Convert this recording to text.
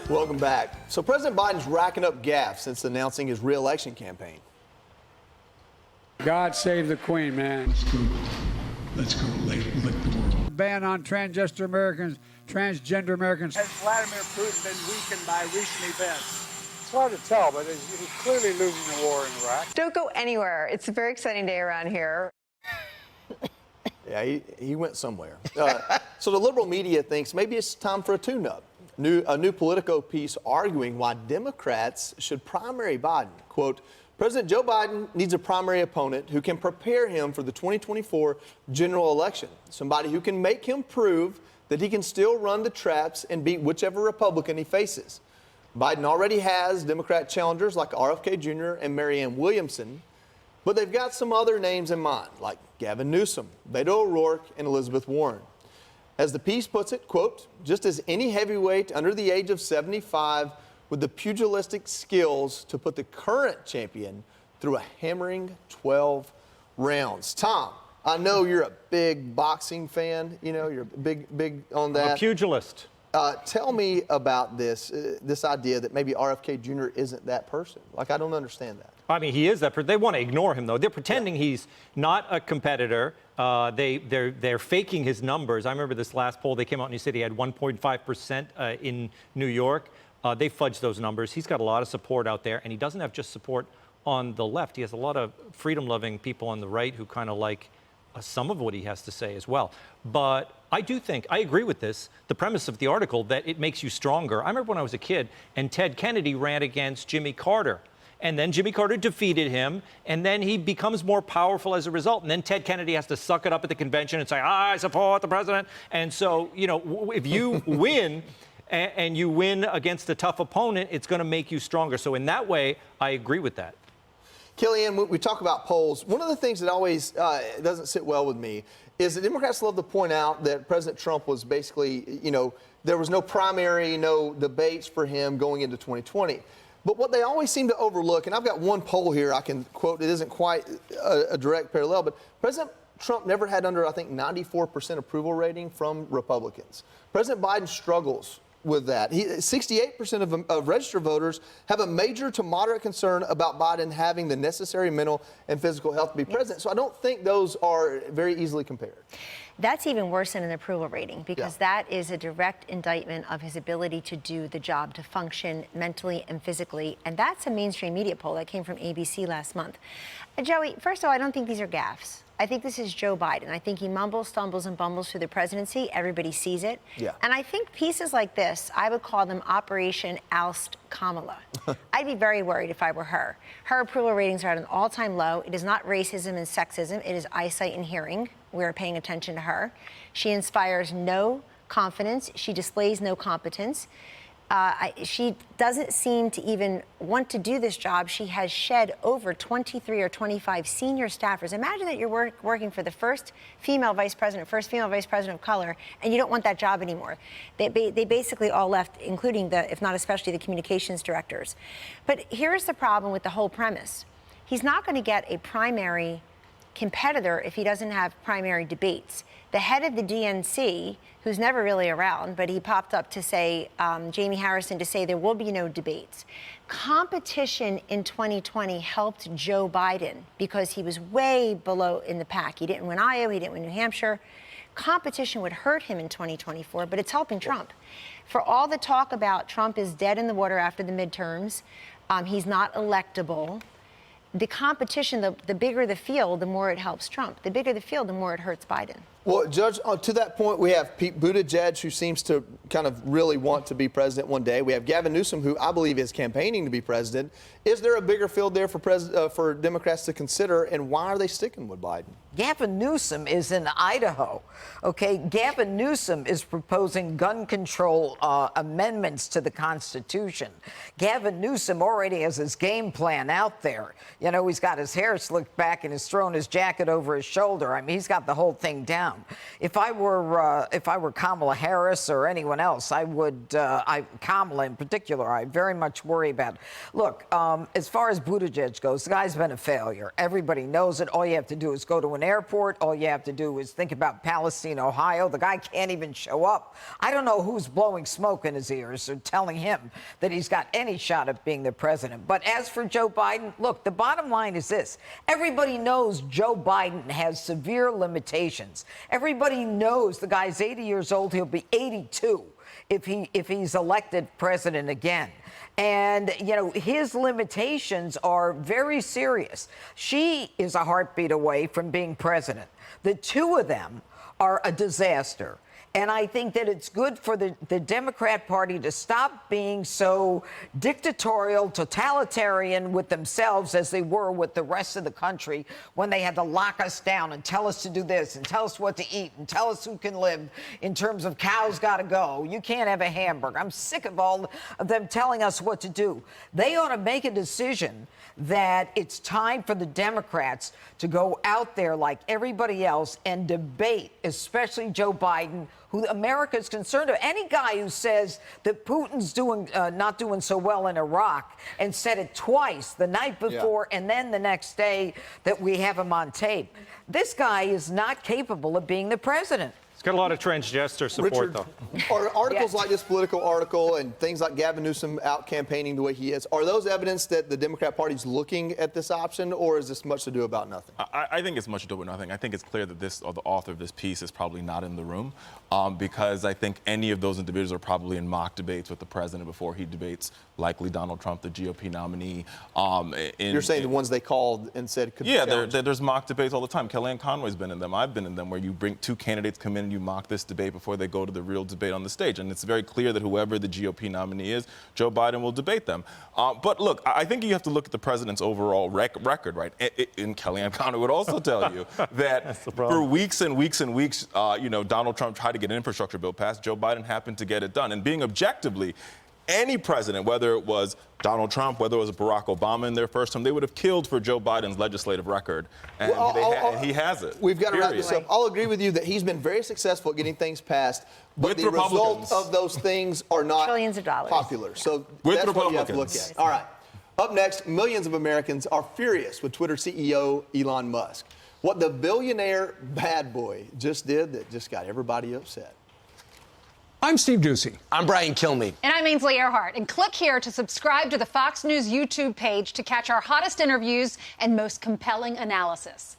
Welcome back. So President Biden's racking up gaffes since announcing his re-election campaign. God save the Queen, man. Let's go lick the world. Ban on transgender Americans. Has Vladimir Putin been weakened by recent events? It's hard to tell, but he's clearly losing the war in Iraq. Don't go anywhere. It's a very exciting day around here. Yeah, he went somewhere. So the liberal media thinks maybe it's time for a tune-up. A new Politico piece arguing why Democrats should primary Biden. Quote, President Joe Biden needs a primary opponent who can prepare him for the 2024 general election. Somebody who can make him prove that he can still run the traps and beat whichever Republican he faces. Biden already has Democrat challengers like RFK Jr. and Marianne Williamson, but they've got some other names in mind, like Gavin Newsom, Beto O'Rourke, and Elizabeth Warren. As the piece puts it, quote, just as any heavyweight under the age of 75 with the pugilistic skills to put the current champion through a hammering 12 rounds. Tom, I know you're a big boxing fan. You know, you're big on that. I'm a pugilist. Tell me about this idea that maybe RFK Jr. isn't that person. Like, I don't understand that. I mean, he is that person. They want to ignore him, though. They're pretending he's not a competitor. They're faking his numbers. I remember this last poll. They came out and he said he had 1.5% in New York. They fudged those numbers. He's got a lot of support out there, and he doesn't have just support on the left. He has a lot of freedom-loving people on the right who kind of like some of what he has to say as well. But I agree with this, the premise of the article, that it makes you stronger. I remember when I was a kid and Ted Kennedy ran against Jimmy Carter. And then Jimmy Carter defeated him, and then he becomes more powerful as a result. And then Ted Kennedy has to suck it up at the convention and say, I support the president. And so, you know, if you win and you win against a tough opponent, it's going to make you stronger. So in that way, I agree with that. Kellyanne, we talk about polls. One of the things that always doesn't sit well with me is that Democrats love to point out that President Trump was basically, you know, there was no primary, no debates for him going into 2020. But what they always seem to overlook, and I've got one poll here I can quote, it isn't quite a direct parallel, but President Trump never had under, I think, 94% approval rating from Republicans. President Biden struggles with that. 68% of registered voters have a major to moderate concern about Biden having the necessary mental and physical health to be president. So I don't think those are very easily compared. That's even worse than an approval rating, because that is a direct indictment of his ability to do the job, to function mentally and physically. And that's a mainstream media poll that came from ABC last month. Joey, first of all, I don't think these are gaffes. I think this is Joe Biden. I think he mumbles, stumbles, and bumbles through the presidency. Everybody sees it. Yeah. And I think pieces like this, I would call them Operation Oust Kamala. I'd be very worried if I were her. Her approval ratings are at an all-time low. It is not racism and sexism. It is eyesight and hearing. We're paying attention to her. She inspires no confidence. She displays no competence. She doesn't seem to even want to do this job. She has shed over 23 or 25 senior staffers. Imagine that you're working for the first female vice president of color, and you don't want that job anymore. They basically all left, including if not especially the communications directors. But here's the problem with the whole premise. He's not going to get a primary competitor if he doesn't have primary debates. The head of the DNC, who's never really around, but he popped up to say, Jamie Harrison, to say there will be no debates. Competition in 2020 helped Joe Biden because he was way below in the pack. He didn't win Iowa, he didn't win New Hampshire. Competition would hurt him in 2024, but it's helping Trump. For all the talk about Trump is dead in the water after the midterms, he's not electable. The competition, the bigger the field, the more it helps Trump. The bigger the field, the more it hurts Biden. Well, Judge, to that point, we have Pete Buttigieg, who seems to kind of really want to be president one day. We have Gavin Newsom, who I believe is campaigning to be president. Is there a bigger field there for Democrats to consider, and why are they sticking with Biden? Gavin Newsom is in Idaho. Okay, Gavin Newsom is proposing gun control amendments to the Constitution. Gavin Newsom already has his game plan out there. You know, he's got his hair slicked back and he's thrown his jacket over his shoulder. I mean, he's got the whole thing down. down. If I were Kamala Harris or anyone else, I would, Kamala in particular, I very much worry about. Look, as far as Buttigieg goes, the guy's been a failure. Everybody knows it. All you have to do is go to an airport. All you have to do is think about Palestine, Ohio. The guy can't even show up. I don't know who's blowing smoke in his ears or telling him that he's got any shot at being the president. But as for Joe Biden, look, the bottom line is this. Everybody knows Joe Biden has severe limitations. Everybody knows the guy's 80 years old. He'll be 82 if he's elected president again. And, you know, his limitations are very serious. She is a heartbeat away from being president. The two of them are a disaster. And I think that it's good for the Democrat Party to stop being so dictatorial, totalitarian with themselves as they were with the rest of the country when they had to lock us down and tell us to do this and tell us what to eat and tell us who can live in terms of cows got to go. You can't have a hamburger. I'm sick of all of them telling us what to do. They ought to make a decision that it's time for the Democrats to go out there like everybody else and debate, especially Joe Biden, who America is concerned of. Any guy who says that Putin's not doing so well in Iraq and said it twice, the night before and then the next day that we have him on tape. This guy is not capable of being the president. He's got a lot of transgender support, Richard, though. are articles like this political article and things like Gavin Newsom out campaigning the way he is, are those evidence that the Democrat Party is looking at this option, or is this much to do about nothing? I think it's much to do with nothing. I think it's clear that the author of this piece is probably not in the room because I think any of those individuals are probably in mock debates with the president before he debates likely Donald Trump, the GOP nominee. You're saying the ones they called and said could there's mock debates all the time. Kellyanne Conway's been in them. I've been in them where you bring two candidates come in and you mock this debate before they go to the real debate on the stage. And it's very clear that whoever the GOP nominee is, Joe Biden will debate them. But look, I think you have to look at the president's overall record, right? And Kellyanne Conway would also tell you that for weeks and weeks and weeks, Donald Trump tried to get an infrastructure bill passed. Joe Biden happened to get it done. And being objectively, any president, whether it was Donald Trump, whether it was Barack Obama in their first term, they would have killed for Joe Biden's legislative record. And he has it. We've got to wrap this up. I'll agree with you that he's been very successful at getting things passed, but the result of those things are not trillions of dollars popular. So that's what you have to look at. All right. Up next, millions of Americans are furious with Twitter CEO Elon Musk. What the billionaire bad boy just did that just got everybody upset. I'm Steve Doocy. I'm Brian Kilmeade. And I'm Ainsley Earhart. And click here to subscribe to the Fox News YouTube page to catch our hottest interviews and most compelling analysis.